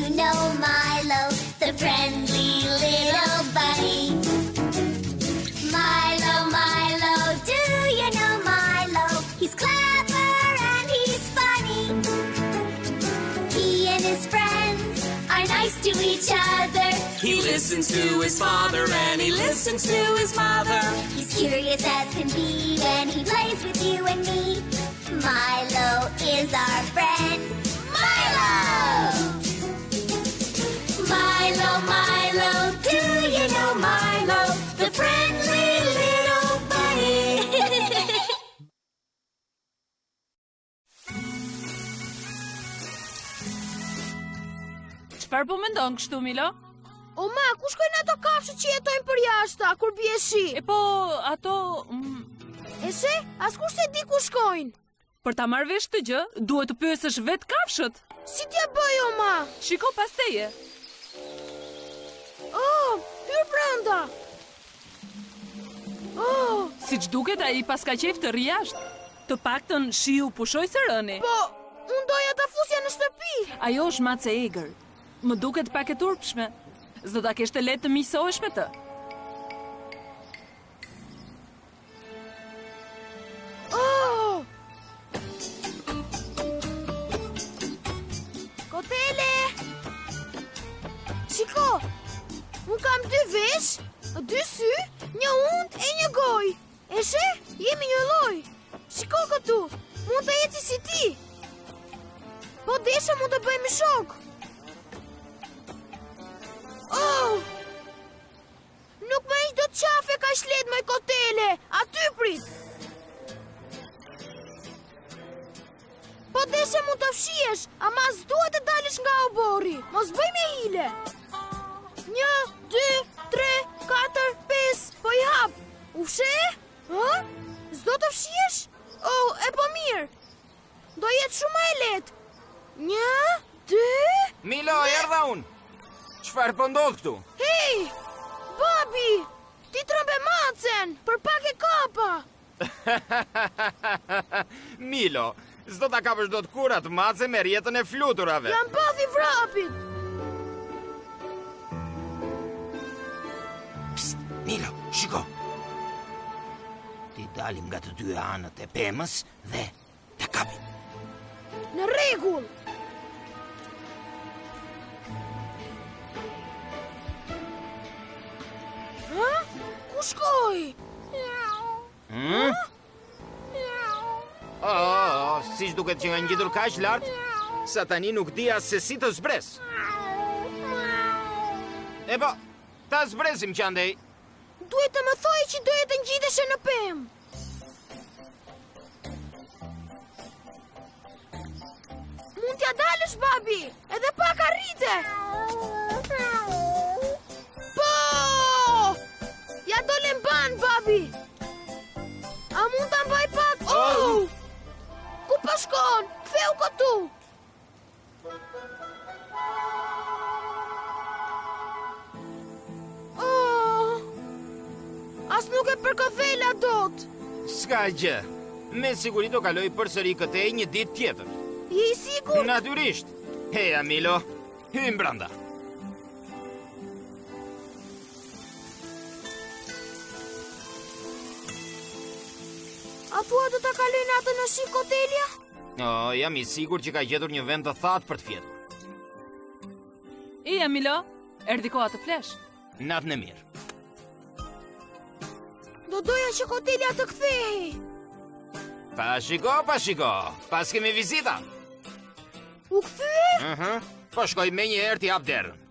you know Milo, the friendly little bunny? Milo, Milo, do you know Milo? He's clever and he's funny. He and his friends are nice to each other. He listens to his father and he listens to his mother. He's curious as can be and he plays with you and me. Milo is our friend. Milo! Milo, Milo, do you know Milo, the friendly little bunny? Çfarë po mendon kështu, Milo? O ma, ku shkojnë ato kafshët që jetojnë për jashta, kur bie shi? E po, ato... E se, askush se di ku shkojnë. Për ta marrë vesh të gjë, duhet të pyesësh vetë kafshët. Si t'ja bëj, o ma? Shiko pas teje. Oh, hyr brenda. Oh, Siç duket ai paska qejf të rri jashtë. Të paktën shiu pushoi së rëni. po, unë doja ta fusja në shtëpi. Ajo është mace e egër. Më duket pak e turpshme. S'do ta kishte lehtë të miqësohesh me të. Oh! Kotele! Shiko, unë kam 2 vesh, 2 sy, një und e një goj. E she, jemi një lloj. Shiko këtu, mund të eci si ti. Po desha mund të bëjmë shok. Oh! Nuk më ish do të qafe ka shlet me kotele, aty prit. Po deshe mund të fshihesh, ama s'duhet të dalësh nga obori. Mos bëj me hile. 1, 2, 3, 4, 5, po i hap. U fshe? Hë? S'do të fshihesh? Oh, e po mirë. Do jetë shumë e lehtë. 1, 2... Milo, erdha unë. Çfarë po ndodh këtu? Hej! Babi! Ti trëmbe macen, për pak e kapa. Milo, s'do ta kapësh dot kur atë mace me rjetën e fluturave. Jam babi vrapit. Psst, Milo, shiko. Ti dalim nga të dy anët e pemës dhe ta kapim. Në rregull. Ha? Ku shkoj? Siç duket që nga ngjitur kaq lart, sa tani nuk di as se si të zbres. E po, ta zbresim që andej. Duhet të më thoj që doje të ngjiteshe në pemë. Mund t'ja dalësh, babi, edhe pak arrite. Po! Ja dole mban, babi. A mund ta mbaj pak? Oh! Ku po shkon? Ktheu këtu. Oh! As nuk e përkëthela dot. S'ka gjë. Me siguri do kaloj përsëri këtej një ditë tjetër. Je i sigurt? Natyrisht. Heja, Milo, hym brenda. A thua do ta kaloj natën në shik hotelja? Jam i sigurt që ka gjetur një vend të thatë për të fjetur. Ija, Milo, erdhi koha të flesh. Natën e mirë. Do doja që hotelja të kthehej. Pa shiko, pas kemi vizita. U kthye? Po shkoj me një herë t'i hap derën.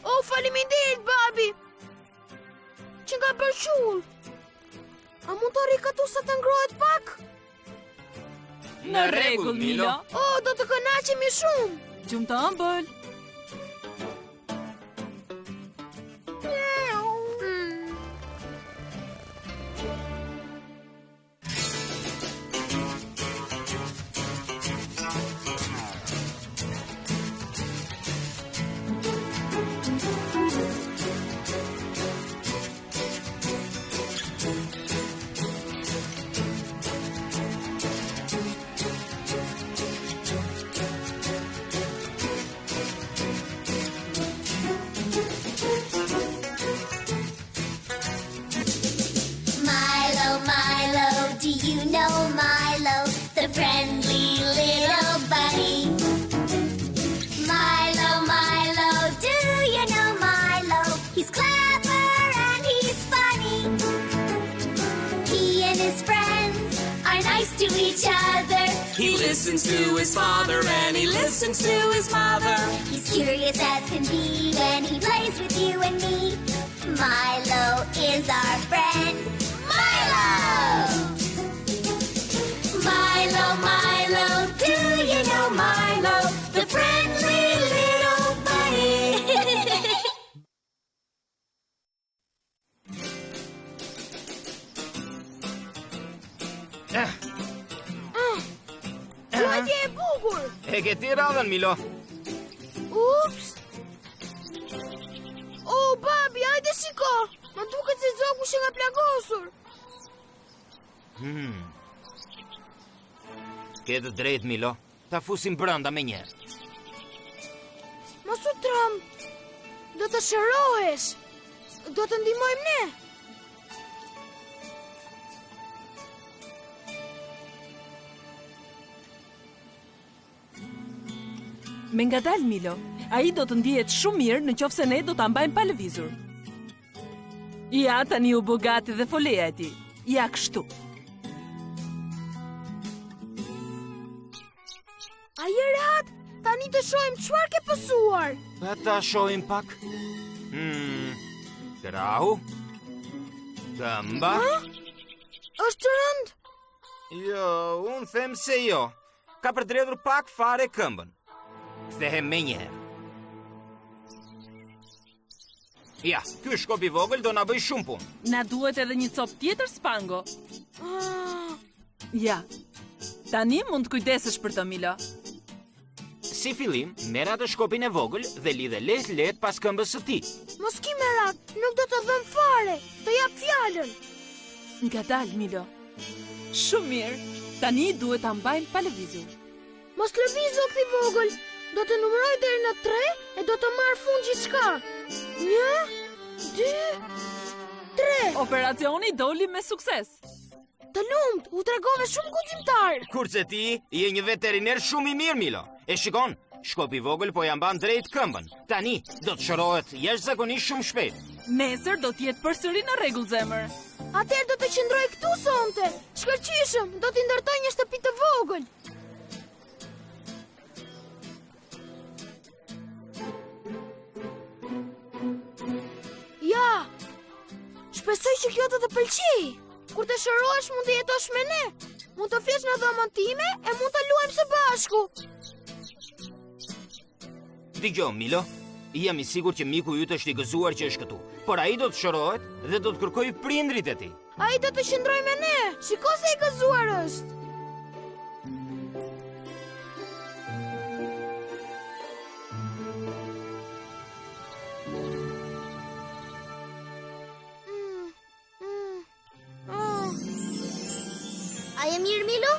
Oh, faleminderit, babi. Që nga përqull. A mund të rri këtu sa të ngrohet pak? Në rregull, Milo. Oh, do të kënaqemi shumë. Gjumë të ëmbël. know Milo, the friendly little bunny? Milo, Milo, do you know Milo? He's clever and he's funny. He and his friends are nice to each other. He listens to his father and he listens to his mother. He's curious as can be when he plays with you and me. Milo is our friend, Milo! Milo, Milo, do you know Milo, the friendly little bunny? Luajtje e bukur. E ke ti radhën, Milo. Ups. Oh, babi, hajde shiko. Më duket se zoku që nga plagosur. Ke të drejt, Milo. Ta fusim brenda me njerë. Mos u trëm. Do të shërohesh. Do të ndihmojmë ne. Me ngadal, Milo, ai do të ndihet shumë mirë në qoftë se ne do ta mbajmë pa lëvizur. Ja, tani u bë gati dhe foleja e tij. Ja kështu. Ai e rat, tani të shohim çfarë ke pësuar. Pa ta shohim pak. Krau. Këmba. Është rënd? Jo, unë them se jo. Ka përdredhur pak fare këmbën. Kthehem me njerë. Ja, ky shkop i vogël do na bëj shumë punë. Na duhet edhe një copë tjetër spango. Ja. Tani mund të kujdesesh për të, Milo. Si fillim, merr atë shkopin e vogël dhe lidhe lehtë pas këmbës së tij. Mos ki me rat, nuk do të dhëm fare. Të jap fjalën. Ngadal, Milo. Shumë mirë. Tani duhet ta mbajmë pa lëvizur. Mos lëviz o këthi vogël. Do të numëroj deri në 3 e do të marr fund gjithçka. 1, 2, 3. Operacioni doli me sukses. Të lumt, u tregove shumë guximtar. Kurse ti je një veteriner shumë i mirë, Milo. E shikon, shkopi i vogël po ja mban drejt këmbën. Tani do të shërohet jashtëzakonisht shumë shpejt. Nesër do të jetë përsëri në rregull, zemër. Atëherë do të qëndroj këtu sonte. Shkëlqyshëm, do t'i ndërtoj një shtëpi të vogël. Ja, shpresoj që kjo të pëlqej. Kur të shërohesh mund të jetosh me ne. Mund të fjesh në dhomën time e mund të luajmë së bashku. Dëgjoj, Milo. Jam i sigurt që miku yt është i gëzuar që është këtu. Por ai do të shërohet dhe do të kërkojë prindrit e tij. Ai do të qëndrojë me ne. Shiko se i gëzuar është. A je mirë, Milo?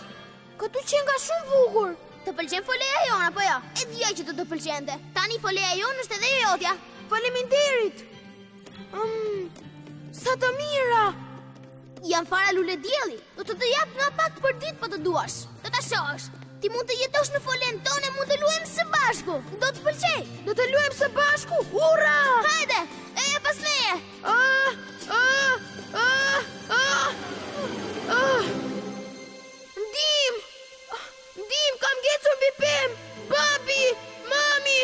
Këtu qenë nga shumë bukur. Të pëlqen foleja jonë, apo jo? E dija që do të pëlqente. Tani foleja jonë është edhe jotja. Faleminderit. Sa të mira. Jam fara lule dielli. Do të jap nga pak për ditë po të duash. Do ta shohësh. Ti mund të jetosh në folen tonë, mund të luajmë së bashku. Do të pëlqej. Do të luajmë së bashku. Ura! Hajde, e pas meje. Ndim, kam ngecur mbi pemë. Babi, mami.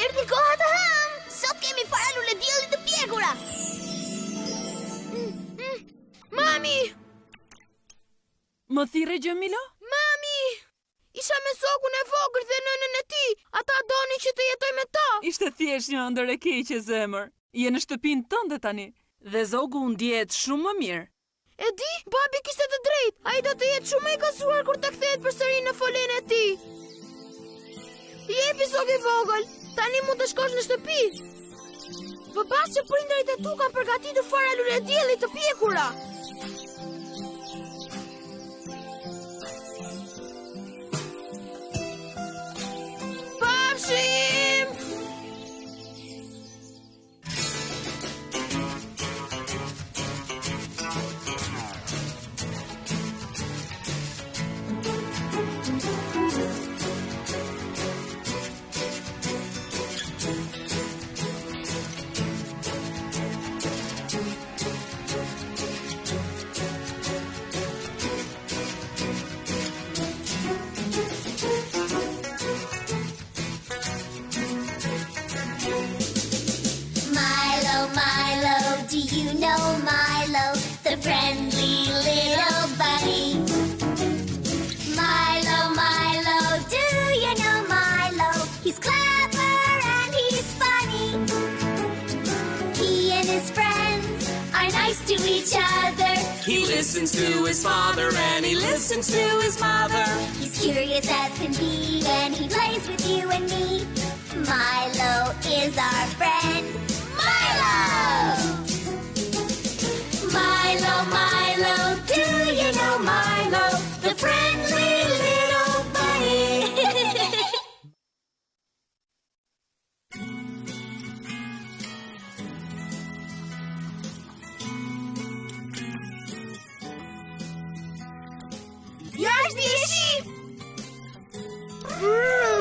Erdhi koha të ham. Sot kemi fara lule dielli të pjekura. Mami! Më thirrë gjë, Milo? Mami! Isha me sokun e vogël dhe nënën e tij. Ata donin që të jetoj me ta. Ishte thjesht një ëndër e keqe, zemër. Je në shtëpinë tënde tani. Dhe zogu u ndjehet shumë më mirë. E di, babi kishte të drejtë. Ai do të jetë shumë i gëzuar kur të kthehet përsëri në folenë e tij. Jepi zogu i vogël. Tani mund të shkosh në shtëpi. Vëpas që prindërit e tu kanë përgatitur fara lule dielli të pjekura. Pafshim! each other. He listens to his father and he listens to his mother. He's curious as can be, and he plays with you and me. Milo is our friend. Milo! Milo, Milo, do you know Milo? The friendly little bunny. Jashtë jeshi!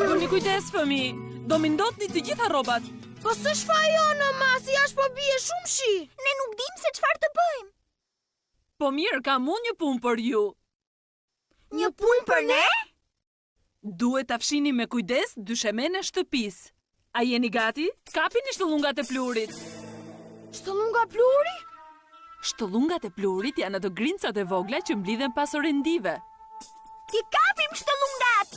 Bëni kujdes, fëmi. Do mi ndotni të gjitha rrobat. Po së shfajo në masi, jashtë po bie shumë shi. Ne nuk dim se çfarë të bëjmë. Po mirë, kam unë një punë për ju. Një punë për ne? Duhet ta fshini me kujdes dyshemen e shtëpisë. A jeni gati? Kapini shtullungat e plurit. Shtullunga pluri? Shtullungat e plurit janë ato grincat e vogla që mblidhen pas orendive. Ti kapim shtullungat.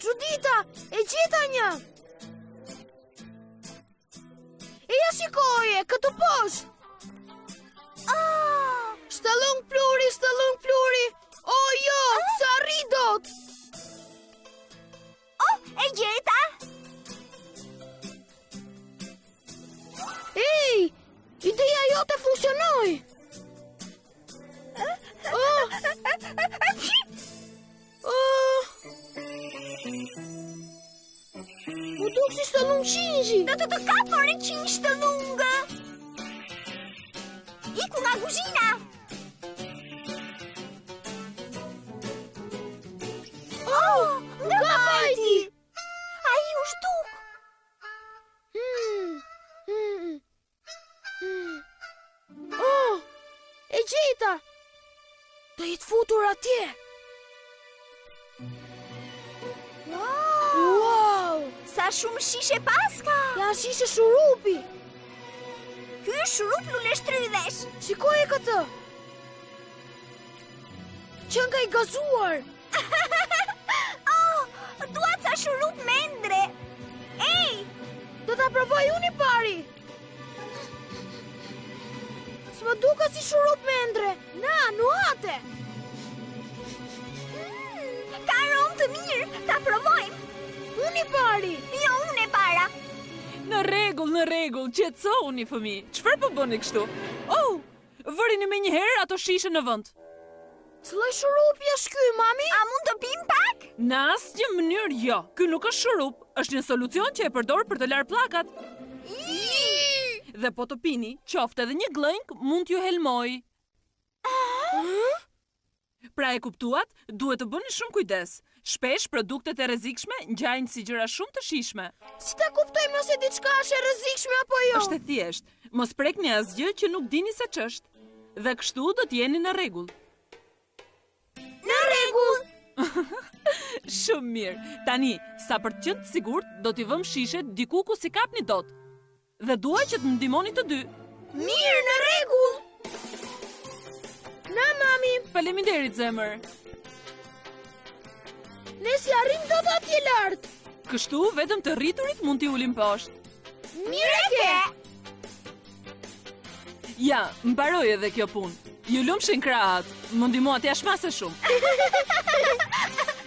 Judita, e gjeta një. Eja shikoje, këtu poshtë. Shtullung pluri, shtullung pluri. O jo, sa rri dot. E gjeta? Ej, ideja jote funksionoi. Mu duk si shtullung qingji. Do të kapore qingj shtullungë. Iku nga kuzhina. Nga majti. Ai u shtuk. E gjeta. Do jetë futur atje. Wow! Sa shumë shishe paska. Ja shishe shurupi. Ky është shurup lule shtrydhesh. Shikoje këtë. Qënga i gazuar. Dua ca shurup mendre. Ej! Do ta provoj unë i pari. S'më duket si shurup mendre. Na, nuhate. Ka aromë të mirë, ta provojmë. Unë i pari. Jo, unë e para. Në rregull, qetësohuni fëmi. Çfarë po bëni kështu? Oh, vërini me një herë ato shishe në vend. Cilloj shurupi është ky, mami? A mund të pim pak? Në asnjë mënyrë jo. Ky nuk është shurup, është një solucion që e përdor për të larë pllakat. Dhe po të pini, qoftë edhe një glënk mund t'ju helmoj. Pra e kuptuat, duhet të bëni shumë kujdes. Shpesh produktet e rrezikshme ngjajnë si gjëra shumë të shijshme. Si ta kuptojmë nëse diçka është e rrezikshme apo jo? Është e thjeshtë. Mos prekni asgjë që nuk dini se ç'është. Dhe kështu do të jeni në rregull. Në rregull. Shumë mirë. Tani, sa për të qenë të sigurt, do t'i vëm shishet diku ku si kapni dot. Dhe dua që të më ndihmoni të dy. Mirë, në rregull. Na, mami. Faleminderit, zemër. Ne si arrim dot atje lart. Kështu vetëm të rriturit mund t'i ulim poshtë. Mirë e ke. Ja, mbaroi edhe kjo punë. Ju lumshin krahat. Më ndihmuat jashtëmase shumë.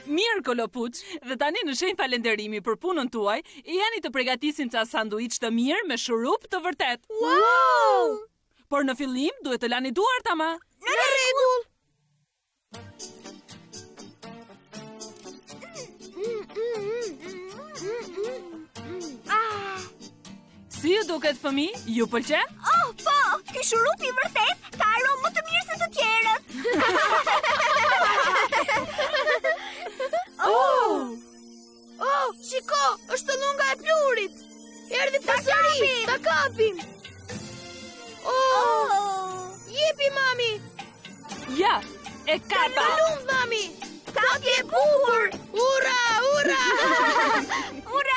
Mirë, Kolopuç, dhe tani në shenjë falënderimi për punën tuaj, jani të përgatisim ca sanduiç të mirë me shurup të vërtet. Wow! Por në fillim duhet të lani duart ama. Në rregull. Si ju duket fëmi? Ju pëlqen? Oh, po, ky shurup i vërtet ka aromë më të mirë se të tjerët. Oh, shiko, është shtullunga e plurit. Erdhi përsëri, ta kapim. Jepi, mami. Ja, e kapa. Kalum, mami. Kapje bukur. Ura, ura. Ura!